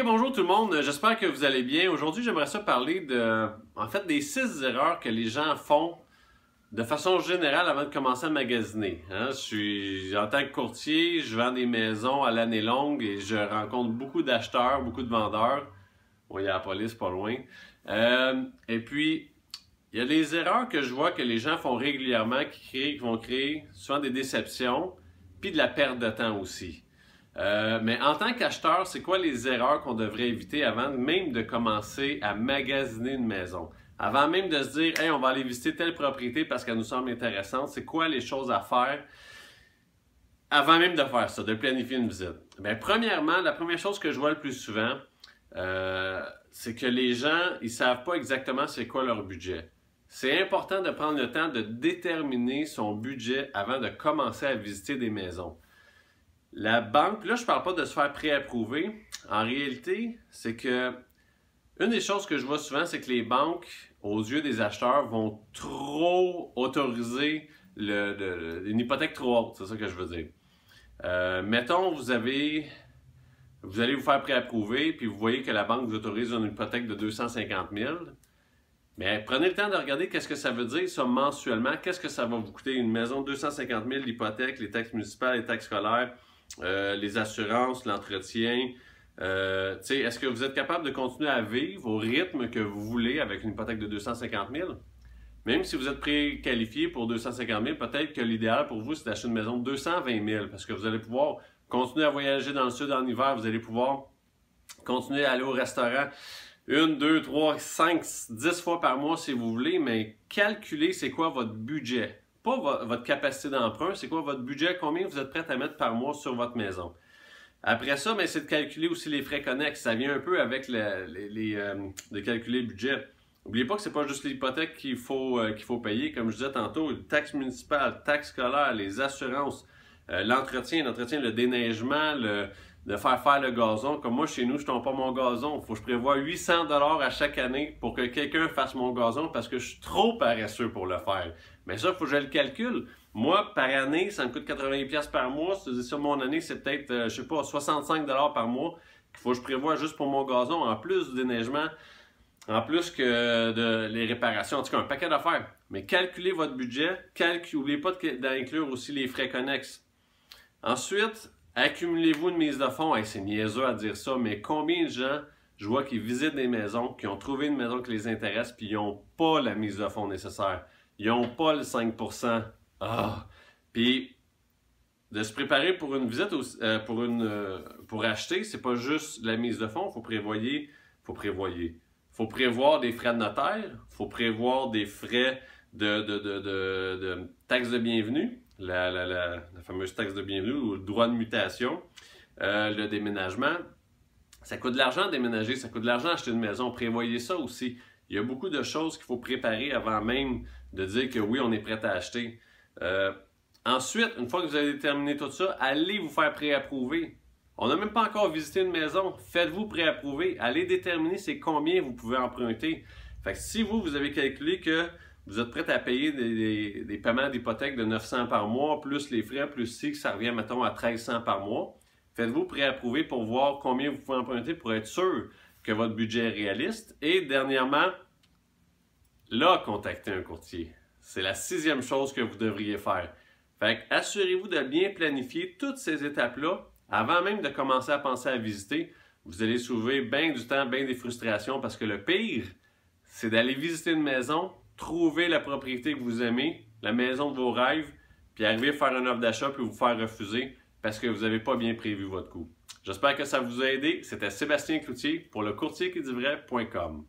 Bonjour tout le monde, j'espère que vous allez bien. Aujourd'hui, j'aimerais ça parler des 6 erreurs que les gens font de façon générale avant de commencer à magasiner. En tant que courtier, je vends des maisons à l'année longue et je rencontre beaucoup d'acheteurs, beaucoup de vendeurs. Bon, il y a la police pas loin. Et puis, il y a des erreurs que je vois que les gens font régulièrement qui vont créer souvent des déceptions, puis de la perte de temps aussi. Mais en tant qu'acheteur, c'est quoi les erreurs qu'on devrait éviter avant même de commencer à magasiner une maison? Avant même de se dire « Hey, on va aller visiter telle propriété parce qu'elle nous semble intéressante », c'est quoi les choses à faire avant même de faire ça, de planifier une visite? Bien, premièrement, la première chose que je vois le plus souvent, c'est que les gens, ils ne savent pas exactement c'est quoi leur budget. C'est important de prendre le temps de déterminer son budget avant de commencer à visiter des maisons. La banque, là je ne parle pas de se faire préapprouver. En réalité, c'est que une des choses que je vois souvent, c'est que les banques, aux yeux des acheteurs, vont trop autoriser une hypothèque trop haute. C'est ça que je veux dire. Mettons, vous allez vous faire préapprouver, puis vous voyez que la banque vous autorise une hypothèque de 250 000. Mais prenez le temps de regarder qu'est-ce que ça veut dire, ça, mensuellement. Qu'est-ce que ça va vous coûter? Une maison de 250 000, l'hypothèque, les taxes municipales, les taxes scolaires, les assurances, l'entretien. Est-ce que vous êtes capable de continuer à vivre au rythme que vous voulez avec une hypothèque de 250 000? Même si vous êtes préqualifié pour 250 000, peut-être que l'idéal pour vous, c'est d'acheter une maison de 220 000 parce que vous allez pouvoir continuer à voyager dans le sud en hiver, vous allez pouvoir continuer à aller au restaurant 1, 2, 3, 5, 10 fois par mois si vous voulez, mais calculez c'est quoi votre budget. Pas votre capacité d'emprunt, c'est quoi votre budget, combien vous êtes prêt à mettre par mois sur votre maison. Après ça, c'est de calculer aussi les frais connexes. Ça vient un peu avec de calculer le budget. N'oubliez pas que ce n'est pas juste l'hypothèque qu'il faut payer. Comme je disais tantôt, les taxes municipales, taxes scolaires, les assurances, l'entretien, le déneigement, de faire le gazon. Comme moi, chez nous, je ne tombe pas mon gazon. Il faut que je prévoie 800 $ à chaque année pour que quelqu'un fasse mon gazon parce que je suis trop paresseux pour le faire. Mais ça, il faut que je le calcule. Moi, par année, ça me coûte 80$ par mois. Sur mon année, c'est peut-être, je sais pas, 65 $ par mois qu'il faut que je prévoie juste pour mon gazon, en plus du déneigement, en plus que les réparations, en tout cas, un paquet d'affaires. Mais calculez votre budget. N'oubliez pas d'inclure aussi les frais connexes. Ensuite, accumulez-vous une mise de fonds. Hey, c'est niaiseux à dire ça, mais combien de gens, je vois, qui visitent des maisons, qui ont trouvé une maison qui les intéresse, puis ils n'ont pas la mise de fonds nécessaire. Ils n'ont pas le 5%. Puis, de se préparer pour une visite, pour acheter, c'est pas juste la mise de fonds. Il faut prévoir des frais de notaire. Il faut prévoir des frais de taxe de bienvenue. La fameuse taxe de bienvenue ou le droit de mutation, le déménagement. Ça coûte de l'argent déménager, ça coûte de l'argent acheter une maison. Prévoyez ça aussi. Il y a beaucoup de choses qu'il faut préparer avant même de dire que oui, on est prêt à acheter. Ensuite, une fois que vous avez déterminé tout ça, allez vous faire préapprouver. On n'a même pas encore visité une maison. Faites-vous préapprouver. Allez déterminer c'est combien vous pouvez emprunter. Fait que si vous avez calculé que vous êtes prêt à payer des paiements d'hypothèque de 900 par mois, plus les frais, plus si ça revient, mettons, à 1300 par mois. Faites-vous préapprouver pour voir combien vous pouvez emprunter pour être sûr que votre budget est réaliste. Et dernièrement, là, contactez un courtier. C'est la 6e chose que vous devriez faire. Fait que assurez-vous de bien planifier toutes ces étapes-là avant même de commencer à penser à visiter. Vous allez sauver bien du temps, bien des frustrations parce que le pire, c'est d'aller visiter une maison, trouver la propriété que vous aimez, la maison de vos rêves, puis arriver à faire une offre d'achat puis vous faire refuser parce que vous n'avez pas bien prévu votre coût. J'espère que ça vous a aidé. C'était Sébastien Cloutier pour le courtierquidivrait.com.